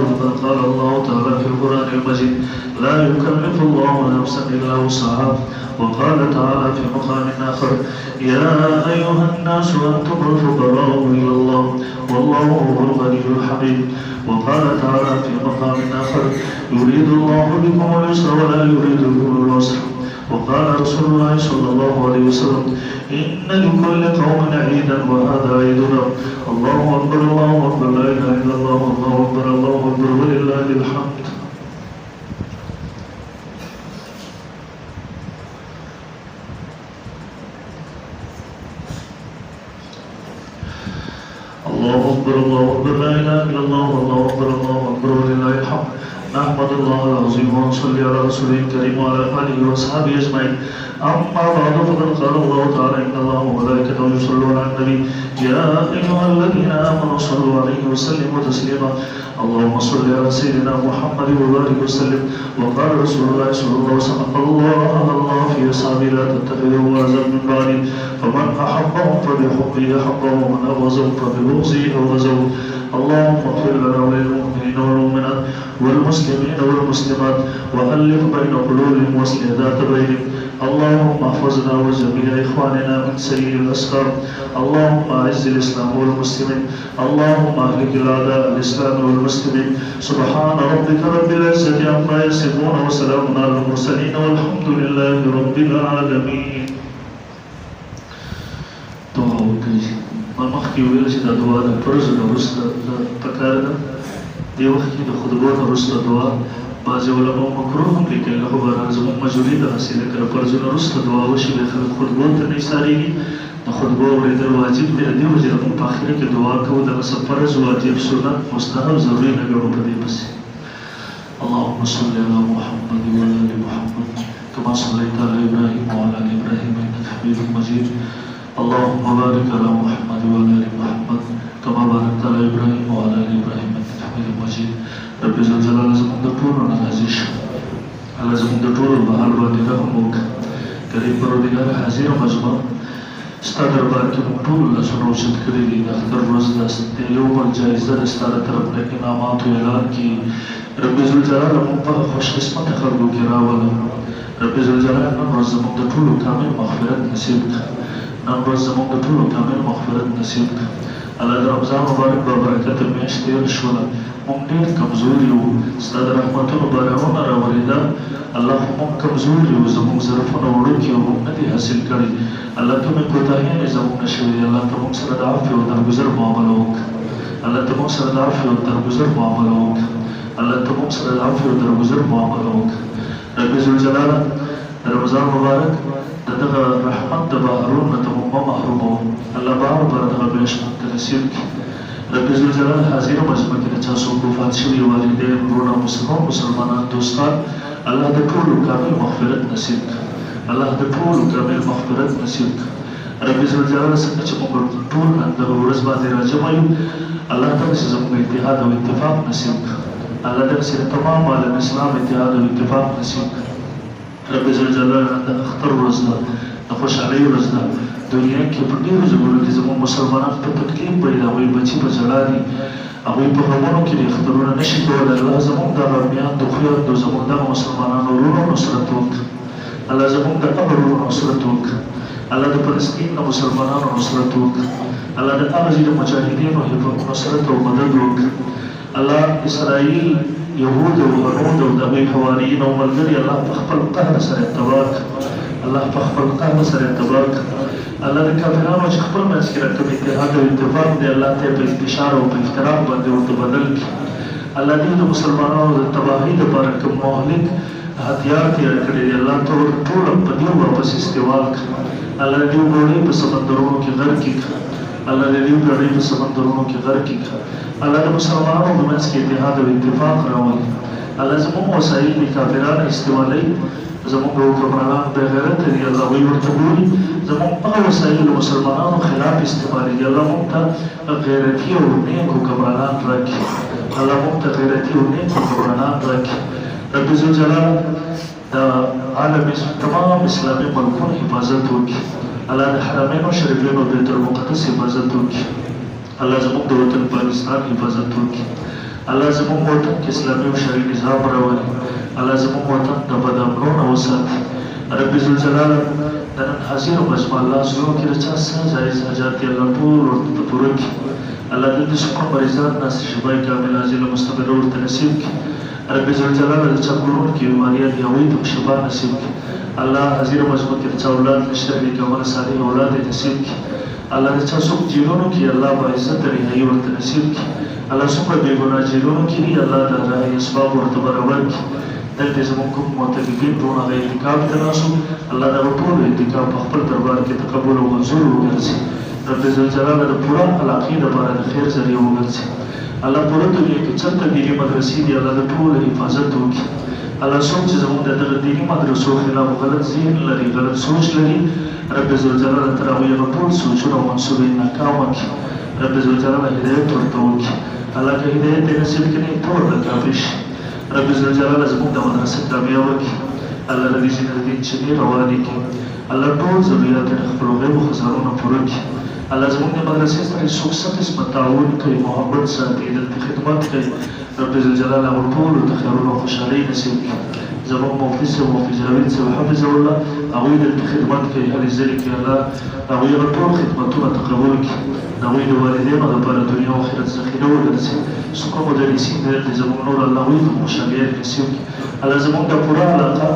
فقد قال الله تعالى في القرآن المجيد لا يكلف الله نفسا إلا وسعها وقال تعالى في مقام آخر يا أيها الناس أنتم الفقراء إلى الله والله هو الغني الحميد وقال تعالى في مقام آخر يريد الله بكم اليسر ولا يريد بكم العسر وقال رسول الله صلى الله عليه وسلم إن لكل قوم عيدا وهذا عيدنا الله أكبر الله أكبر لا إله إلا الله الله أكبر الله أكبر ولله الحمد الله أكبر الله أكبر لا إله إلا الله الله أكبر الله أكبر ولله الحمد نحمد الله العظيم ونصلي على رسوله الكريم وعلى آله وأصحابه أجمعين أما بعد فقد قال الله تعالى إن الله وملائكته يصلون على النبي يا أيها الذين آمنوا صلوا عليه وسلموا تسليما اللهم صل على سيدنا محمد وبارك وسلم وقال رسول الله صلى الله عليه وسلم الله في أصحابي لا تتخذوا وازا من بعدي فمن أحبهم فبحبه أحبهم ومن أبغضهم فببغضه أبغضه اللهم اغفر لنا وللمؤمنين والمؤمنات والمسلمين والمسلمات وألف بين قلوبهم واصلح ذات بينهم اللهم احفظنا وجميع إخواننا من سيء الأسقام اللهم أعز الإسلام والمسلمين اللهم أهلك الأعداء الإسلام والمسلمين سبحان ربك رب العزة عما يصفون وسلام على المرسلين والحمد لله رب العالمين. دعا وکړئ. ما مخکې ویل چې دا دعا د فرض نه وروسته پکار ده. دې وخت کې د خطبو نه وروسته دعا بعضې علماء مکروه هم لیکلي خو بهرحال زموږ مجبوري دغسې ده که د فرض نه وروسته دعا وشي بیا خلک خطبو ته نه ایسارېږي د خطبو اورېدل واجب دی د دې وجې نه موږ په اخره کې دعا کوو دغسې فرض واجب سنت مستحب ضروري نه ګڼو په دې پسې اللهم صل على محمد وعلى آل محمد كما صليت على إبراهيم وعلى آل إبراهيم إنك حميد مجيد اللهم بارك على محمد وعلى آل محمد كما باركت على إبراهيم وعلى آل إبراهيم إنك حميد مجيد رب ذل جلال زموږ د ټولو نه راضي شه الله زموږ د ټولو په حال باندې رحم وکړه کریم پروردګار حاضر مجمع ستا دربار کې موږ ټول لاسونه اوچت کړي دي د اختر ورځ د یو بل جایزه د ستا د طرف نه انعاماتو اعلان کړي رب ذل جلال موږ په خوشقسمته خلکو کې راولم رب ذل جلال نن ورځ زموږ د ټولو کامل مغفرت نصیب کړه نن ورځ زموږ د ټولو کامل مغفرت نصیب کړه الله د رمضان مبارک با برکت میاشت تېر شوله موږ ډېر کمزور یو ستا د رحمتونو بارانونه راورېده الله خو موږ کمزور یو زموږ ظرفونه وړوکي او موږ نه دي حاصل کړي الله کومې کوتاهیانې زموږ نه شوي دي الله ته موږ سره د عفو او درګذر معامله وکړه الله ته موږ سره د عفو او درګذر معامله وکړه الله ته موږ سره د عفو او درګذر معامله وکړه رب ذوالجلاله د رمضان مبارک د دغه رحمت د بهارونو نه ته موږ مه محروموه الله بار بار دغه میاشت موږ ته نصیب کړي رب ذوالجلال حاضر مجمع کې د چا څوک وفات شوي والدین وروڼه مسلمان دوستان الله د ټولو کامل مغفرت نصیب کړه الله د ټولو کامل مغفرت نصیب کړه رب ذوالجلال څنګه چې موږ ټول دغه ورځ باندې راجمع یو الله دغسې زموږ اتحاد او اتفاق نصیب کړه الله دغسې د تمام عالم اسلام اتحاد او اتفاق نصیب کړه رب ذوالجلال د اختر ورځ ده د خوشحالۍ ورځ ده دنیا کې په ډېرو ځایونو کې زموږ مسلمانان په تکلیف به د هغوی بچي په ژړا دي هغوی په غمونو کې د اخترونه نه شي کولی الله زموږ دغه میاندو خویندو زموږ دغه مسلمانانو وروڼو نصرت وکړه الله زموږ د هغه وروڼو نصرت وکړه الله د فلسطین د مسلمانانو نصرت وکړه الله د هغه ځای د مجاهدینو نصرت او مدد وکړه الله اسرائیل یهود او هنود او د هغوی حواریین او ملګري الله په خپل قهر سره تباه کړه الله په خپل قهر سره تباه کړه الله د کافرانو چې خپل منځ کې راکم اتحاد او اتفاق دی الله ته په انتشار او په افتراق باندې ورته بدل کړي الله دې د مسلمانانو د تباهۍ دپاره کوم مهلک هتیار تېر کړی دی الله ته ټوله په دې واپس استعمال کړه الله دې ګوړۍ په سمندرونو کې غرق کړي الله دې ګوړۍ په سمندرونو کې غرق کړي الله د مسلمانانو په منځ کې اتحاد او اتفاق راولي الله زموږ وسایل د کافرانو استعمالوي زموږ حکمرانان بې غیرته دي الله هغوی ورته ګوري زموږ هغه وسایل د مسلمانانو خلاف استعمالېږي الله موږ ته غیرتي او نیک حکمرانان راکړي الله موږ ته غیرتي او نیک حکمرانان راکړي رب ذوالجلال د عالم تمام اسلامي ملکونو حفاظت وکړي الله د حرمینو شریفینو بیت المقدس حفاظت وکړي الله زموږ د وطن پاکستان حفاظت وکړي الله زمون وطن کې اسلامي او شرعي نظام راولي. الله زمون وطن د بد امنونو وساتي. رب ذوالجلال د نن حاضر مجمع الله زړونو کې د چا څه جایز حاجات دي الله ټول ورته پوره کړي. الله د دې څخه مریضان ناس شفای کامل عاجل مستمر ورته نصیب کړي. رب ذوالجلال د چا کورونو کې بیماریات دي هغوی ته شفا نصیب کړي. الله حاضر مجمع کې د چا اولاد نشته دي کومه صالح اولاد یې نصیب کړي. الله د چا څوک جیلونو کې الله باعزت رهایي ورته نصیب کړي. الله څومره بې ګناه جیلونو کې دي الله د رهایي اسباب ورته برابر کړي. دلته زموږ کوم معتکفین ټول هغه اعتکاف ته ناست الله دغه ټول اعتکاف په خپل دربار کې تقبل او منظور وګرځي. رب ذوالجلال د پوره علاقې لپاره د خیر ذریعه وګرځي. الله پوره دنیا کې چېرته دیني مدرسې دي الله د ټولو حفاظت وکړي. الله څوک چې زموږ د دغه دیني مدرسو خلاف غلط ذهن لري غلط سوچ لري رب ذوالجلال تر هغوی هغه ټول سوچونه او منصوبې ناکامه کړي. رب ذوالجلال هدایت ورته وکړي. الله که هدایت یې نصیب کړي ټول به کافي شي. رب ذوالجلال زموږ د مدرسې کامیابه کړي. الله د دې ځینې د دین چینې روانې کړي. الله ټول ضرورت یې د خپلو غیبو خزانونه پوره کړي. الله زموږ د مدرسې سره څوک څه قسمه تعاون کوي محبت ساتي دلته خدمت کوي رب ذوالجلال هغو ټولو ته خیرونه او خوشحالۍ نصیب کړي. زموږ مفتي صاحب مفتي جاوید صاحب حفظه الله هغوی دلته خدمت کوي هلې ځلې کوي الله هغوی هغه ټول خدمتونه تقبل کړي. د هغوی د والدینو دپاره دنیا او آخرت ذخیره وګرځي. څوک مدرسین دی دلته زموږ نور الله هغوی ته خوشحالۍ نصیب کړي. الله زموږ د پوره علاقه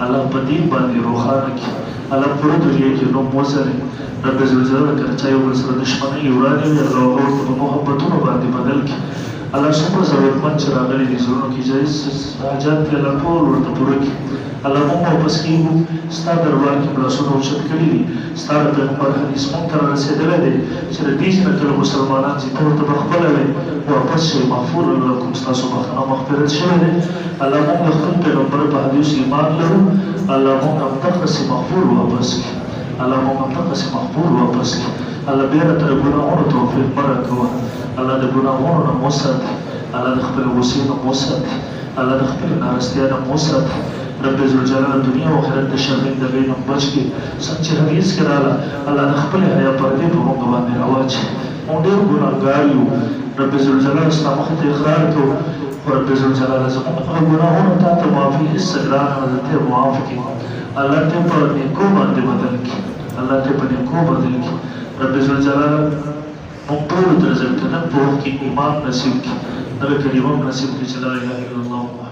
الله په دین باندې روښانه کړي. الله پوره دنیا کې نوم وځلي. رب ذوالجلال که چا یو بل سره دښمنۍ ورانې وي الله هغه ورته په محبتونو باندې بدل کړي. الله څومره ضرورتمند چې راغلي دي زړونو کې جایز حاجات دي الله ټول ورته پوره کړي. الله موږ واپس کېږو ستا دربار کې لاسونه اوچت کړي دي. ستا د پیغمبر حدیث موږ ته رارسېدلی دی چې د دې چې نه کله مسلمانان چې ته ورته پخپله وې واپس شئ مغفور لکم ستاسو بخښنه مغفرت شوی دی. الله موږ د خپل پیغمبر په حدیث ایمان لرو. الله موږ همدغسې مغفور واپس کړي. الله موږ همدغسې مغفور واپس کړي. الله بیا راته د ګناهونو توفیق مه راکوه. الله د ګناهونو نه مو وساتي. الله د خپلې غصې نه مو وساتي. الله د خپلې نارستیا نه مو وساتي. رب ذوالجلال دنیا او آخرت د شرمندګۍ نه بچ کړي. څنګه چې حدیث کې راغله الله د خپلې حیا پردې په موږ باندې راواچوي. موږ ډېر ګناهګار یو. رب ذوالجلال ستا مخې ته اقرار کوو خو رب ذوالجلال زموږ هغه ګناهونو تا ته معافي هېڅ څه ګرانه نه ده ته یې معاف کړي. الله ته په نیکو باندې بدل کړي. الله ته په نیکو بدل کړي. رب ذوالجلال موږ ټولو ته د ځنکدن په وخت کې ایمان نصیب کړي. دغه کلمه نصیب کړي چې لا اله الا الله